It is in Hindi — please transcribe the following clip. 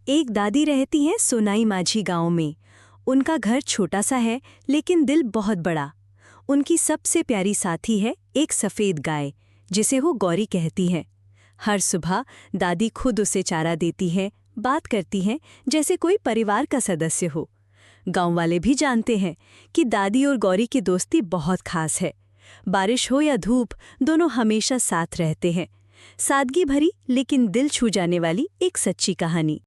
एक दादी रहती हैं सोनाई माझी गांव में। उनका घर छोटा सा है लेकिन दिल बहुत बड़ा। उनकी सबसे प्यारी साथी है एक सफ़ेद गाय, जिसे वो गौरी कहती है। हर सुबह दादी खुद उसे चारा देती है, बात करती हैं जैसे कोई परिवार का सदस्य हो। गांव वाले भी जानते हैं कि दादी और गौरी की दोस्ती बहुत खास है। बारिश हो या धूप, दोनों हमेशा साथ रहते हैं। सादगी भरी लेकिन दिल छू जाने वाली एक सच्ची कहानी।